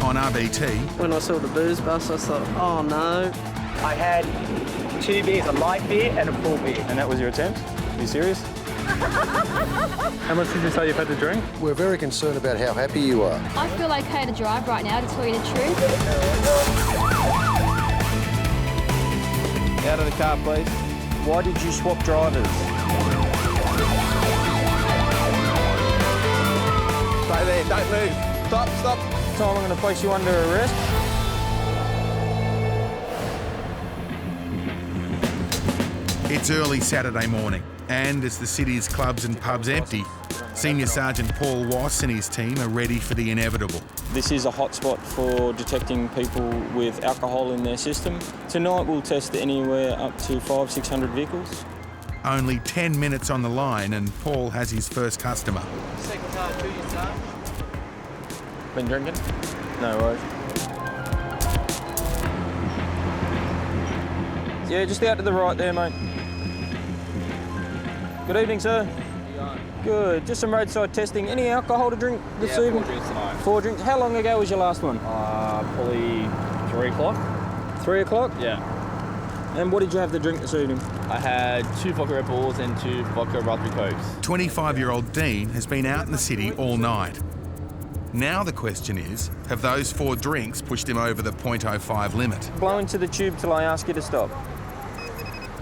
On RBT... When I saw the booze bus, I thought, oh no. I had 2 beers, a light beer and a full beer. And that was your attempt? Are you serious? How much did you say you've had to drink? We're very concerned about how happy you are. I feel okay to drive right now, to tell you the truth. Out of the car, please. Why did you swap drivers? Stay there, don't move. Stop. Tom, I'm going to place you under arrest. It's early Saturday morning, and as the city's clubs and pubs empty, Senior Sergeant Paul Wass and his team are ready for the inevitable. This is a hotspot for detecting people with alcohol in their system. Tonight we'll test anywhere up to 500-600 vehicles. Only 10 minutes on the line and Paul has his first customer. Been drinking? No worries. Yeah, just out to the right there, mate. Good evening, sir. Good. Just some roadside testing. Any alcohol to drink this evening? 4 drinks tonight. 4 drinks. How long ago was your last one? Probably 3 o'clock. 3 o'clock? Yeah. And what did you have to drink this evening? I had 2 vodka Red Bulls and 2 vodka raspberry cokes. 25-year-old Dean has been out in the city all night. Now the question is, have those 4 drinks pushed him over the .05 limit? Blow into the tube till I ask you to stop.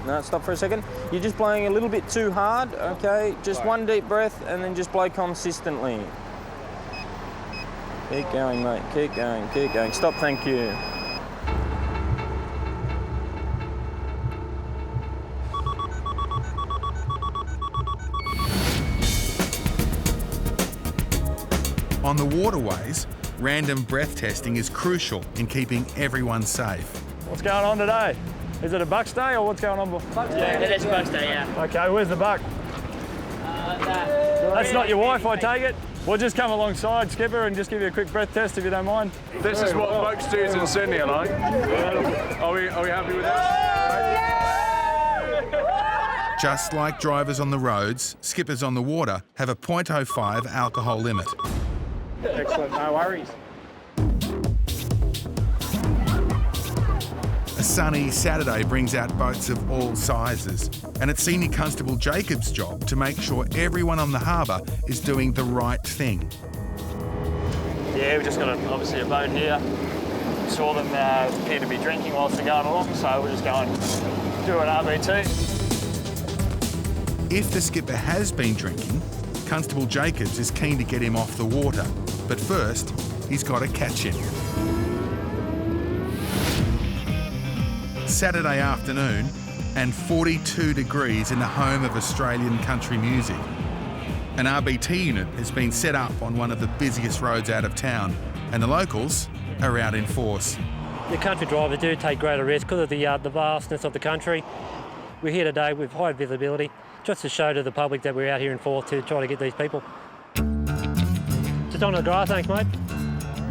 No, stop for a second. You're just blowing a little bit too hard, okay? Just one deep breath and then just blow consistently. Keep going, mate. Keep going. Stop, thank you. On the waterways, random breath testing is crucial in keeping everyone safe. What's going on today? Is it a Bucks Day or what's going on? Yeah, it is Bucks Day, yeah. Okay, where's the buck? That's not your wife, I take it? We'll just come alongside, Skipper, and just give you a quick breath test if you don't mind. This is what Bucks do in Sydney, like. Are we happy with that? Just like drivers on the roads, skippers on the water have a .05 alcohol limit. Excellent, no worries. A sunny Saturday brings out boats of all sizes, and it's Senior Constable Jacob's job to make sure everyone on the harbour is doing the right thing. Yeah, we've just got obviously a boat here. Saw them appear to be drinking whilst they're going along, so we're just going to do an RBT. If the skipper has been drinking, Constable Jacobs is keen to get him off the water, but first, he's got to catch him. Saturday afternoon, and 42 degrees in the home of Australian country music. An RBT unit has been set up on one of the busiest roads out of town, and the locals are out in force. The country drivers do take greater risk because of the vastness of the country. We're here today with high visibility, just to show to the public that we're out here in force to try to get these people. Just on the grass, thanks, mate.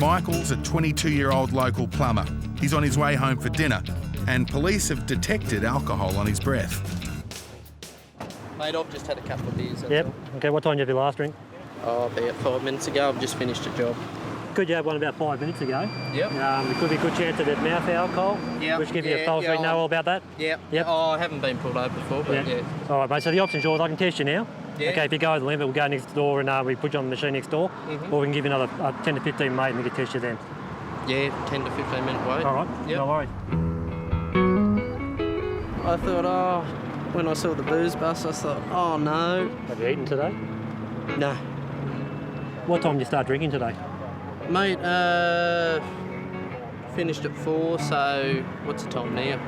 Michael's a 22-year-old local plumber. He's on his way home for dinner, and police have detected alcohol on his breath. Mate, I've just had a couple of beers. Yep. Okay, what time did you have your last drink? Oh, about 5 minutes ago. I've just finished a job. Could you have one about 5 minutes ago? Yep. It could be a good chance of it mouth alcohol, which gives you a false read. Know all about that? Yep. Yep. Oh, I haven't been pulled over before, but yeah. All right, mate, so the option's yours. I can test you now. Yeah. Okay, if you go over the limit, we'll go next door and we put you on the machine next door, or we can give you another 10 to 15 mate and we can test you then. Yeah, 10 to 15 minute wait. All right, yep. No worries. I thought, when I saw the booze bus, I thought, oh no. Have you eaten today? No. What time did you start drinking today? Mate, finished at 4, so what's the time now?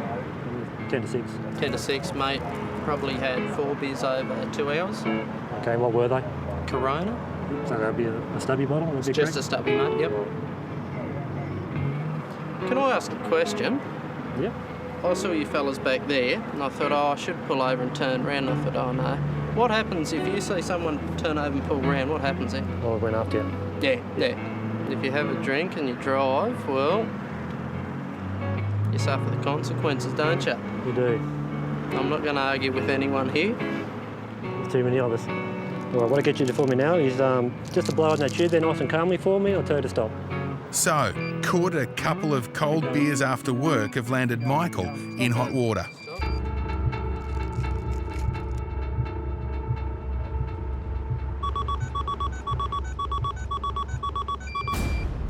10 to 6. 10 to 6, mate. Probably had 4 beers over 2 hours. Okay, what were they? Corona. So that'd be a stubby bottle? It's just a stubby, mate, yep. Can I ask a question? Yep. I saw you fellas back there, and I thought, I should pull over and turn around. And I thought, oh no. What happens if you see someone turn over and pull around? What happens then? Oh, I went after you. Yeah. If you have a drink and you drive, well, you suffer the consequences, don't you? You do. I'm not going to argue with anyone here. There's too many of us. All right, what I get you to for me now is just to blow out in that tube there nice and calmly for me. I'll tell you to stop. So, caught a couple of cold beers after work have landed Michael in hot water.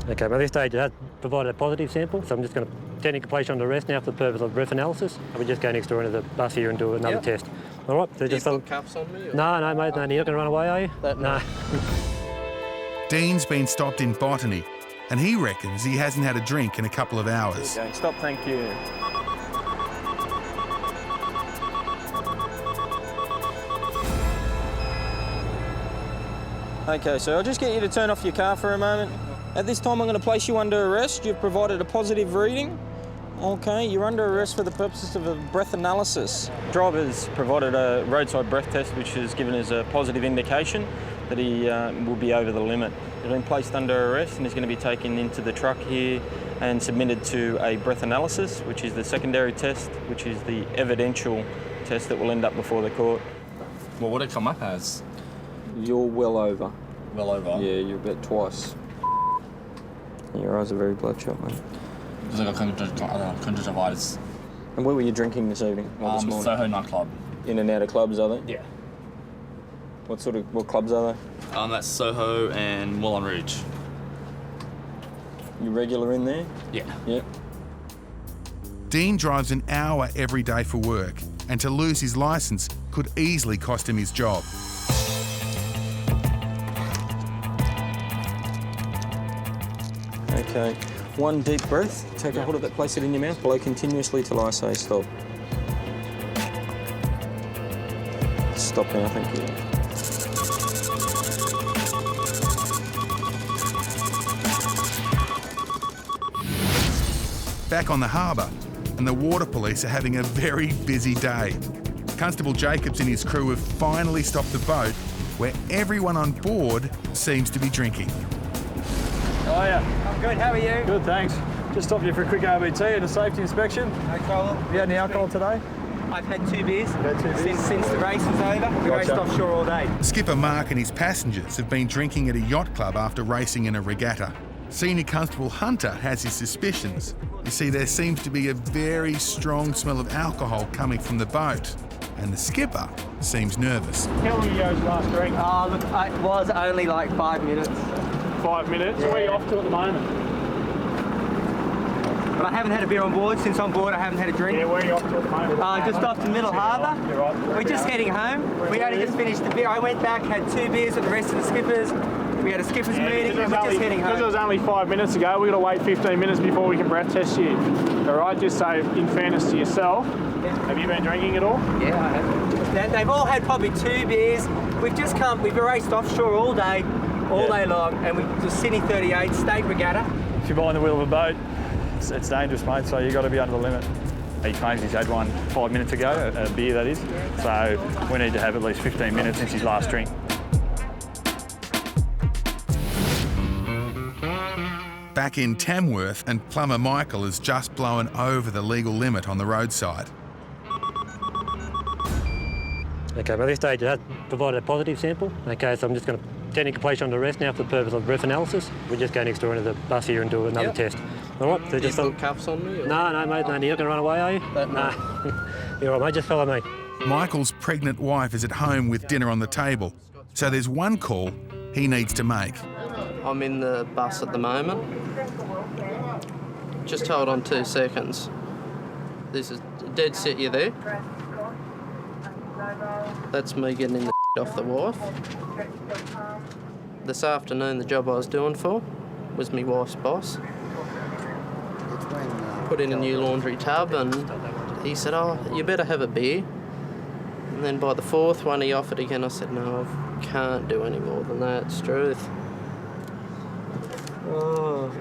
Okay, by this stage it has provided a positive sample, so I'm just going to technically place you under arrest now for the purpose of breath analysis. And we just go next door into the bus here and do another test. All right? So just put cuffs on me? Or? No, mate, no, you're not going to run away, are you? No. Dean's been stopped in Botany, and he reckons he hasn't had a drink in a couple of hours. Okay, stop, thank you. Okay, so I'll just get you to turn off your car for a moment. At this time, I'm going to place you under arrest. You've provided a positive reading. Okay, you're under arrest for the purposes of a breath analysis. Driver's provided a roadside breath test, which has given us a positive indication that he will be over the limit. He's been placed under arrest and he's going to be taken into the truck here and submitted to a breath analysis, which is the secondary test, which is the evidential test that will end up before the court. What would it come up as? You're well over. Well over? Yeah, you're about twice. Your eyes are very bloodshot, mate. Because I got conjunctivitis. And where were you drinking this evening? This morning? Soho nightclub. In and out of clubs, are they? Yeah. What clubs are they? That's Soho and Moulin Rouge. You regular in there? Yeah. Yeah. Dean drives an hour every day for work, and to lose his licence could easily cost him his job. Okay. One deep breath. Take a hold of it, place it in your mouth, blow continuously till I say stop. Stop now, thank you. Back on the harbour, and the water police are having a very busy day. Constable Jacobs and his crew have finally stopped the boat where everyone on board seems to be drinking. How are you? I'm good, how are you? Good, thanks. Just stopped you for a quick RBT and a safety inspection. No problem. Have you had any alcohol today? I've had 2 beers, Since the race was over. We raced offshore all day. Skipper Mark and his passengers have been drinking at a yacht club after racing in a regatta. Senior Constable Hunter has his suspicions. You see, there seems to be a very strong smell of alcohol coming from the boat, and the skipper seems nervous. How long ago was your last drink? Oh, look, it was only like 5 minutes. 5 minutes? Where are you off to at the moment? But I haven't had a beer on board. Since on board, I haven't had a drink. Yeah, where are you off to at the moment? Just off to Middle Harbour. You're right. We're just heading home. We only just finished the beer. I went back, had 2 beers with the rest of the skippers. We had a skippers meeting, and we're just heading home. Because it was only 5 minutes ago, we've got to wait 15 minutes before we can breath test you. All right, just so in fairness to yourself, have you been drinking at all? Yeah, I have. They've all had probably 2 beers. We've raced offshore all day long, and we the Sydney 38 state regatta. If you're behind the wheel of a boat, it's dangerous, mate, so you've got to be under the limit. He claims he's had one 5 minutes ago, a beer that is, so we need to have at least 15 minutes since his last drink. Back in Tamworth, and Plumber Michael has just blown over the legal limit on the roadside. Okay, by this stage it has provided a positive sample. Okay, so I'm just going to technically place you under arrest now for the purpose of breath analysis. We just go next door into the bus here and do another test. All right? So just put cuffs on me? Or? No, mate, no, you're not going to run away, are you? No. You're all right, mate, just follow me. Michael's pregnant wife is at home with dinner on the table, so there's one call he needs to make. I'm in the bus at the moment. Just hold on 2 seconds. This is dead set, you there? That's me getting in the off the wife. This afternoon, the job I was doing for was my wife's boss. Put in a new laundry tub, and he said, "Oh, you better have a beer." And then by the 4th one, he offered again. I said, "No, I can't do any more than that. It's truth." Oh,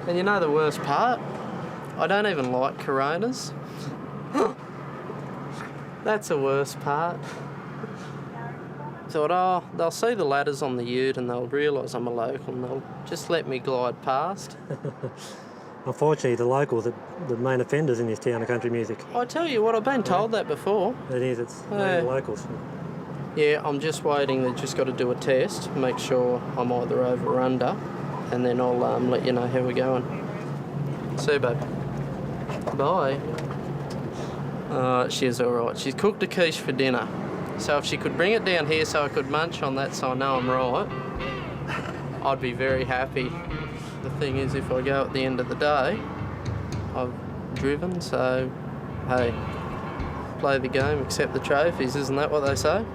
and you know the worst part? I don't even like Coronas. That's the worst part. Thought, oh, they'll see the ladders on the ute and they'll realise I'm a local and they'll just let me glide past. Unfortunately, the locals are the main offenders in this town of country music. I tell you what, I've been told that before. It is, it's the locals. Yeah, I'm just waiting. They've just got to do a test, make sure I'm either over or under. and then I'll let you know how we're going. See you, babe. Bye. She's all right. She's cooked a quiche for dinner. So if she could bring it down here so I could munch on that so I know I'm right, I'd be very happy. The thing is, if I go at the end of the day, I've driven, so, hey, play the game, accept the trophies, isn't that what they say?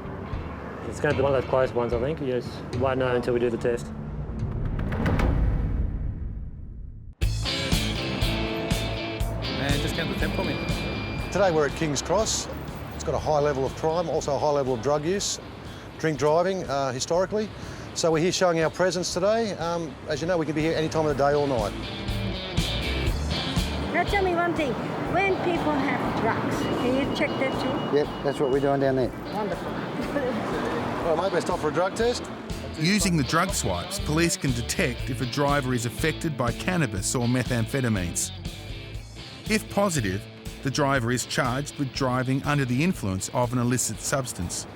It's going to be one of those close ones, I think. You just won't know until we do the test. And just count the temp for me. Today we're at King's Cross. It's got a high level of crime, also a high level of drug use, drink driving historically. So we're here showing our presence today. As you know, we can be here any time of the day or night. Now tell me one thing, when people have drugs, can you check that too? Yep, that's what we're doing down there. Wonderful. All right, mate, let's stop for a drug test. Using the drug swipes, police can detect if a driver is affected by cannabis or methamphetamines. If positive, the driver is charged with driving under the influence of an illicit substance.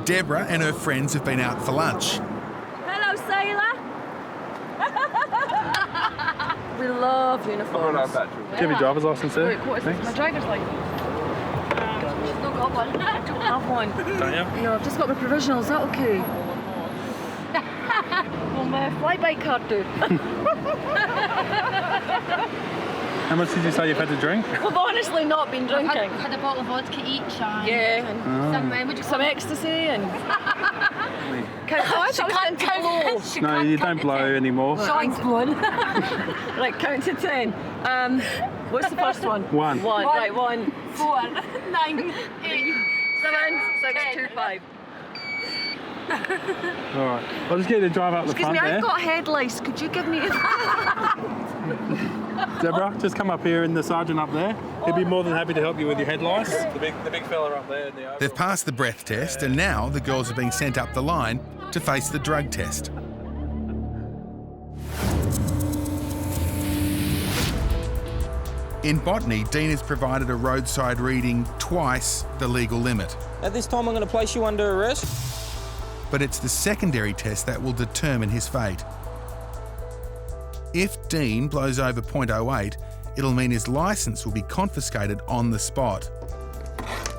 Deborah and her friends have been out for lunch. Hello, sailor. We love uniforms. Do you have your driver's license there? Wait, what is this? My driver's license. She's not got one. I don't have one. Don't you? No, I've just got my provisional. Is that okay? Will my flyby card do? How much did you say you've had to drink? I've honestly not been drinking. Had a bottle of vodka each and Yeah, and some ecstasy and... No, you don't blow anymore. Thanks, one. Right, count to 10. What's the first one? One. Right, 1, 4, 9, 8, 7, 6, 2, 5. All right. I'll just get you to drive up the front there. I've got head lice. Could you give me a... Deborah, just come up here and the sergeant up there. He'd be more than happy to help you with your head lice. The big fella up there. They've passed the breath test and now the girls are being sent up the line to face the drug test. In botany, Dean has provided a roadside reading twice the legal limit. At this time, I'm going to place you under arrest. But it's the secondary test that will determine his fate. If Dean blows over .08, it'll mean his licence will be confiscated on the spot.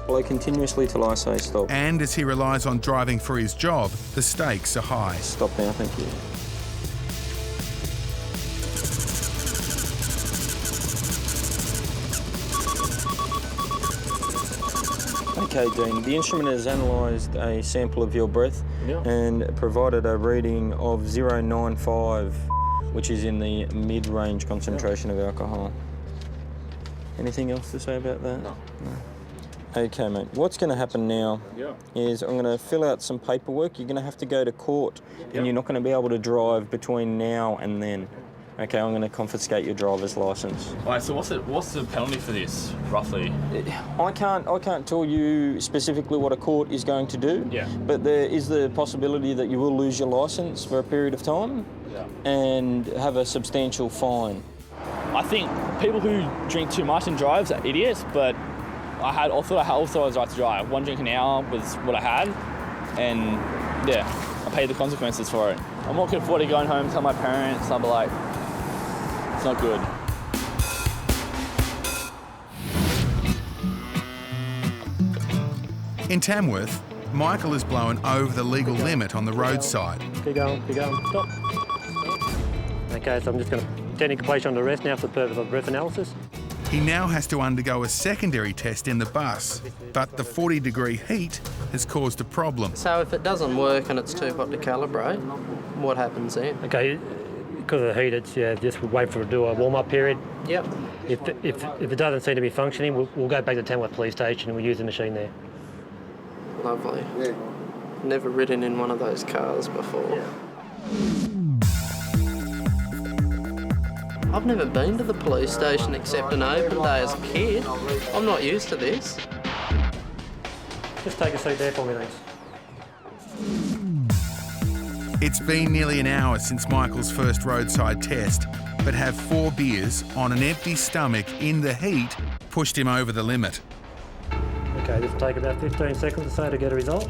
Blow continuously till I say stop. And as he relies on driving for his job, the stakes are high. Stop now, thank you. Okay, Dean, the instrument has analysed a sample of your breath and provided a reading of 0.95, which is in the mid-range concentration of alcohol. Anything else to say about that? No. Okay, mate. What's going to happen now is I'm going to fill out some paperwork. You're going to have to go to court and you're not going to be able to drive between now and then. Okay, I'm going to confiscate your driver's licence. All right, so what's the penalty for this, roughly? I can't tell you specifically what a court is going to do, but there is the possibility that you will lose your licence for a period of time and have a substantial fine. I think people who drink too much and drive are idiots, but I thought I was right to drive. 1 drink an hour was what I had, and I paid the consequences for it. I'm not looking forward to going home, tell my parents, I'll be like, it's not good. In Tamworth, Michael has blown over the legal limit on the roadside. Keep going, stop. Okay, so I'm just going to technically place you under arrest now for the purpose of breath analysis. He now has to undergo a secondary test in the bus, but the 40-degree heat has caused a problem. So if it doesn't work and it's too hot to calibrate, what happens then? Okay, because of the heat, it's just wait for it to do a warm-up period. Yep. If it doesn't seem to be functioning, we'll go back to Tamworth Police Station and we'll use the machine there. Lovely. Yeah. Never ridden in one of those cars before. I've never been to the police station except an open day as a kid. I'm not used to this. Just take a seat there for me, thanks. It's been nearly an hour since Michael's first roadside test, but have 4 beers on an empty stomach in the heat pushed him over the limit. Okay, just take about 15 seconds or so to get a result.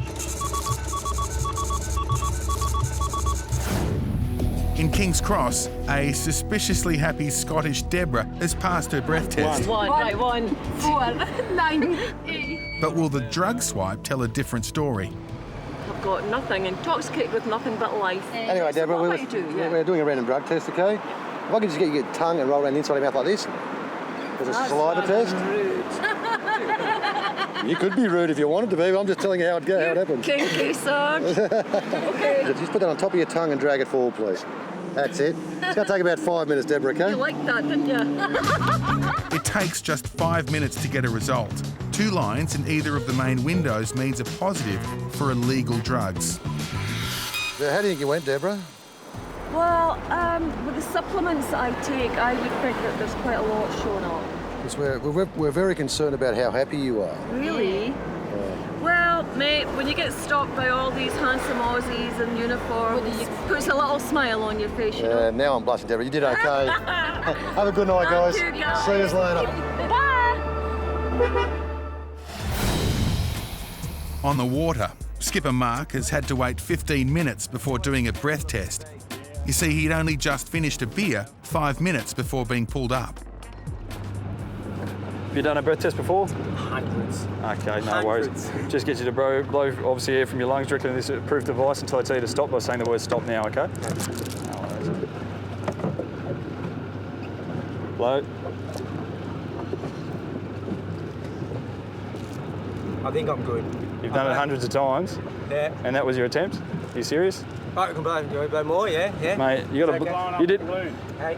In King's Cross, a suspiciously happy Scottish Deborah has passed her breath test. One, 4, 9, 8. But will the drug swipe tell a different story? I've got nothing, intoxicated with nothing but life. Anyway, Deborah, we're doing a random drug test, okay? If I could just get your tongue and roll around the inside of your mouth like this. There's a saliva test. You could be rude if you wanted to be, but I'm just telling you how it happens. Kinky, Sarge. Okay. Just put that on top of your tongue and drag it forward, please. That's it. It's going to take about 5 minutes, Deborah, okay? You liked that, didn't you? It takes just 5 minutes to get a result. 2 lines in either of the main windows means a positive for illegal drugs. So how do you think you went, Deborah? Well, with the supplements that I take, I would think that there's quite a lot showing up. Because we're very concerned about how happy you are. Really? Well, mate, when you get stopped by all these handsome Aussies in uniform, it puts a little smile on your face, you know? Now I'm blushing, Deborah. You did okay. Have a good night, guys. Thank you, guys. See you later. Bye! On the water, skipper Mark has had to wait 15 minutes before doing a breath test. You see, he'd only just finished a beer 5 minutes before being pulled up. Have you done a breath test before? Hundreds. Okay, no worries. Just get you to blow obviously air from your lungs directly in this approved device until I tell you to stop by saying the word stop now, okay? No worries. Blow. I think I'm good. You've done it hundreds of times? Yeah. And that was your attempt? Are you serious? I can blow more, yeah? Mate, you got to... You did... Hey.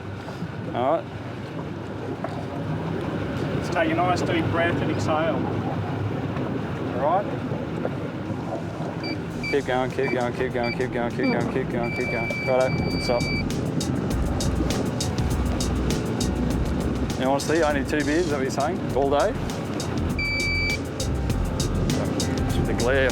All right. Just take a nice deep breath and exhale. All right. Keep going, keep going, keep going, keep going, keep going, keep going, keep going. Righto, stop. Now, honestly, only 2 beers, is that what you're saying? All day? Just with the glare.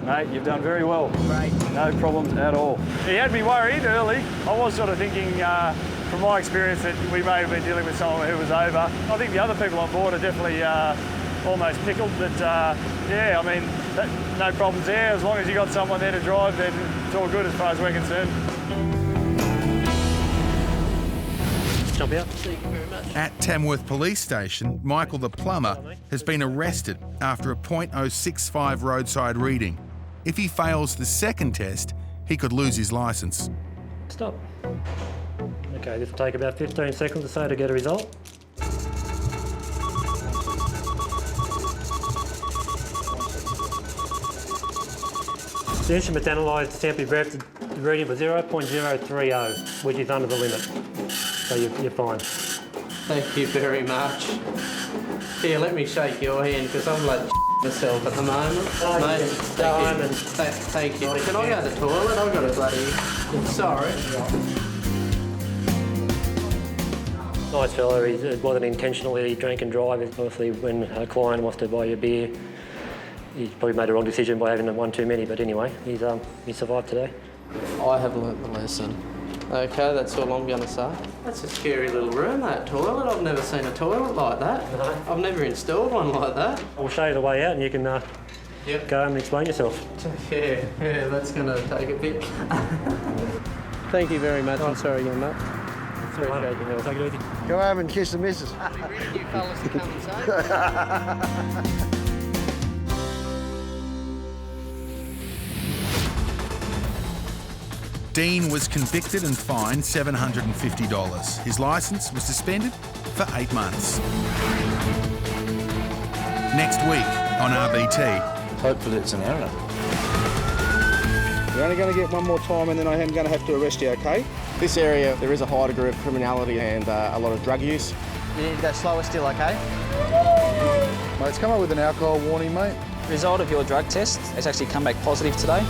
Mate, you've done very well. Great. No problems at all. He had me worried early. I was sort of thinking, from my experience, that we may have been dealing with someone who was over. I think the other people on board are definitely almost pickled, but yeah, I mean, no problems there. As long as you got someone there to drive, then it's all good as far as we're concerned. Jump out. At Tamworth Police Station, Michael the plumber has been arrested after a .065 roadside reading. If he fails the second test, he could lose his licence. Stop. Okay, this will take about 15 seconds or so to get a result. The instrument analysed the sample breath, the reading was 0.030, which is under the limit. So you're fine. Thank you very much. Here, let me shake your hand because I'm like myself at the moment. Mate, thank you. Can I go to the toilet? I've got a bloody... Sorry. Nice fella, it wasn't intentionally drink and drive. Obviously, when a client wants to buy you a beer, he's probably made a wrong decision by having one too many, but anyway, he survived today. I have learnt the lesson. Okay, that's all I'm going to say. That's a scary little room, that toilet. I've never seen a toilet like that. No. I've never installed one like that. I'll show you the way out and you can go home and explain yourself. Yeah, that's going to take a bit. Thank you very much. I'm sorry again, mate. Appreciate your help. Take it easy. Go home and kiss the missus. You fellas to come and say. Dean was convicted and fined $750. His licence was suspended for 8 months. Next week on RBT. Hopefully it's an error. You're only going to get one more time and then I am going to have to arrest you, okay? This area, there is a high degree of criminality and a lot of drug use. You need to go slower still, okay? Mate, it's come up with an alcohol warning, mate. The result of your drug test has actually come back positive today.